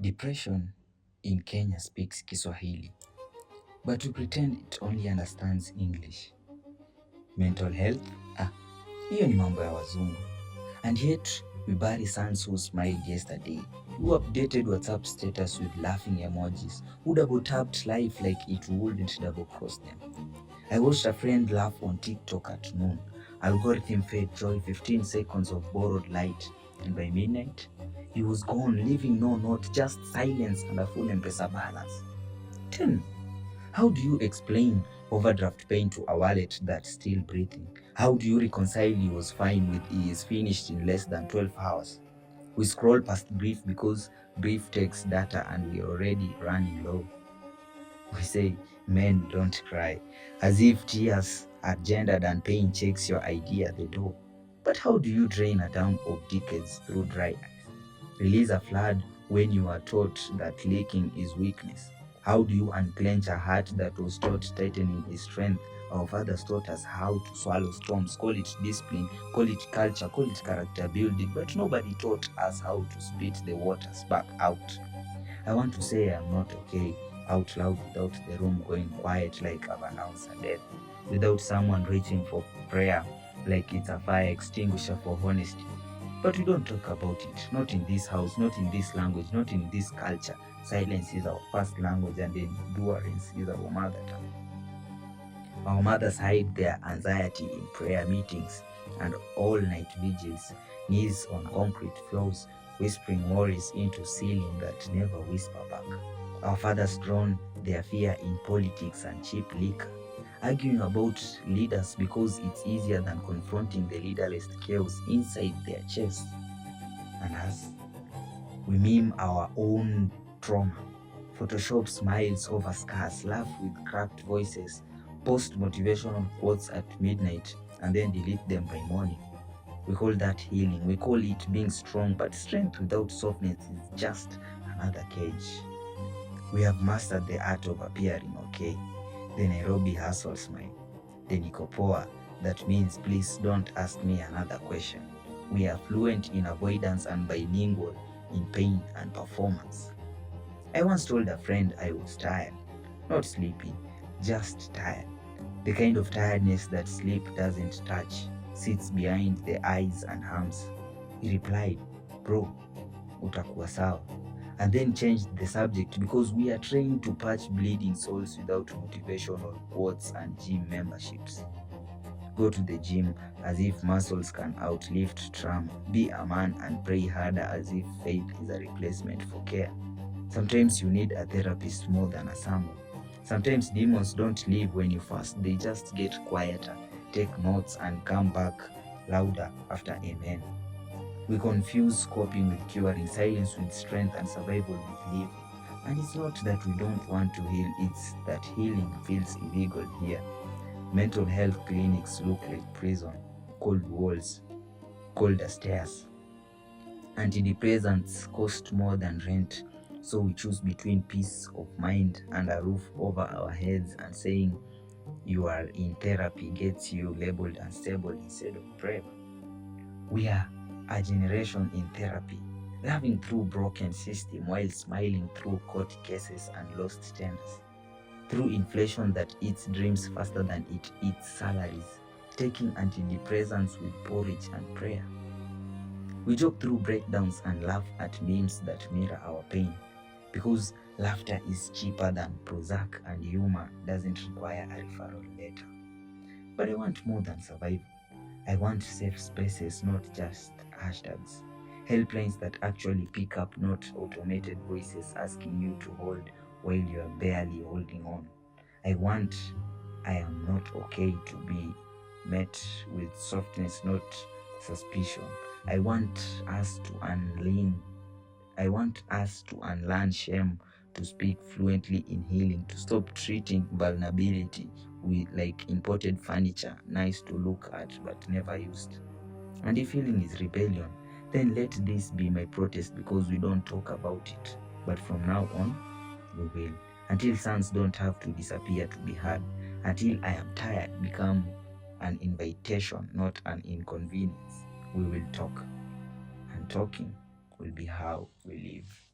Depression in Kenya speaks Kiswahili, but we pretend it only understands English. Mental health? Hiyo ni mambo ya wazungu. And yet, we bury sons who smiled yesterday, who updated WhatsApp status with laughing emojis, who double-tapped life like it wouldn't double-cross them. I watched a friend laugh on TikTok at noon. Algorithm fed joy 15 seconds of borrowed light, and by midnight, he was gone, leaving no note, just silence and a full M-Pesa balance. 10. How do you explain overdraft paying to a wallet that's still breathing? How do you reconcile he was fine with he is finished in less than 12 hours? We scroll past brief because brief takes data and we're already running low. We say, men don't cry, as if tears are gendered and pain checks your ID at the door. But how do you drain a dam of decades through dry eyes? Release a flood when you are taught that leaking is weakness? How do you unclench a heart that was taught tightening is strength? Our fathers taught us how to swallow storms, call it discipline, call it culture, call it character building, but nobody taught us how to spit the waters back out. I want to say I'm not okay out loud without the room going quiet like I've announced a death, without someone reaching for prayer like it's a fire extinguisher for honesty. But we don't talk about it, not in this house, not in this language, not in this culture. Silence is our first language and endurance is our mother tongue. Our mothers hide their anxiety in prayer meetings and all-night vigils, knees on concrete floors, whispering worries into ceiling that never whisper back. Our fathers drown their fear in politics and cheap liquor, arguing about leaders because it's easier than confronting the leaderless chaos inside their chests. And us, we meme our own trauma, Photoshop smiles over scars, laugh with cracked voices, post motivational quotes at midnight, and then delete them by morning. We call that healing. We call it being strong, but strength without softness is just another cage. We have mastered the art of appearing okay. The Nairobi hustle smile. The niko poa, that means please don't ask me another question. We are fluent in avoidance and bilingual in pain and performance. I once told a friend I was tired, not sleepy, just tired. The kind of tiredness that sleep doesn't touch, sits behind the eyes and arms. He replied, bro, utakuwa sawa, and then changed the subject because we are trained to patch bleeding souls without motivational quotes and gym memberships. Go to the gym as if muscles can outlift trauma. Be a man and pray harder as if faith is a replacement for care. Sometimes you need a therapist more than a sermon. Sometimes demons don't leave when you fast, they just get quieter, take notes and come back louder after amen. We confuse coping with curing, silence with strength, and survival with living. And it's not that we don't want to heal, it's that healing feels illegal here. Mental health clinics look like prison, cold walls, colder stairs. Antidepressants cost more than rent, so we choose between peace of mind and a roof over our heads, and saying you are in therapy gets you labeled unstable instead of brave. We are a generation in therapy, loving through broken system while smiling through court cases and lost tenders, through inflation that eats dreams faster than it eats salaries, taking antidepressants with porridge and prayer. We joke through breakdowns and laugh at memes that mirror our pain, because laughter is cheaper than Prozac and humor doesn't require a referral letter. But I want more than survival. I want safe spaces, not just hashtags. Helplines that actually pick up, not automated voices asking you to hold while you are barely holding on. I am not okay to be met with softness, not suspicion. I want us to unlearn shame, to speak fluently in healing, to stop treating vulnerability like imported furniture, nice to look at but never used. And if healing is rebellion, then let this be my protest, because we don't talk about it. But from now on, we will. Until sons don't have to disappear to be heard. Until I am tired become an invitation, not an inconvenience. We will talk. And talking will be how we live.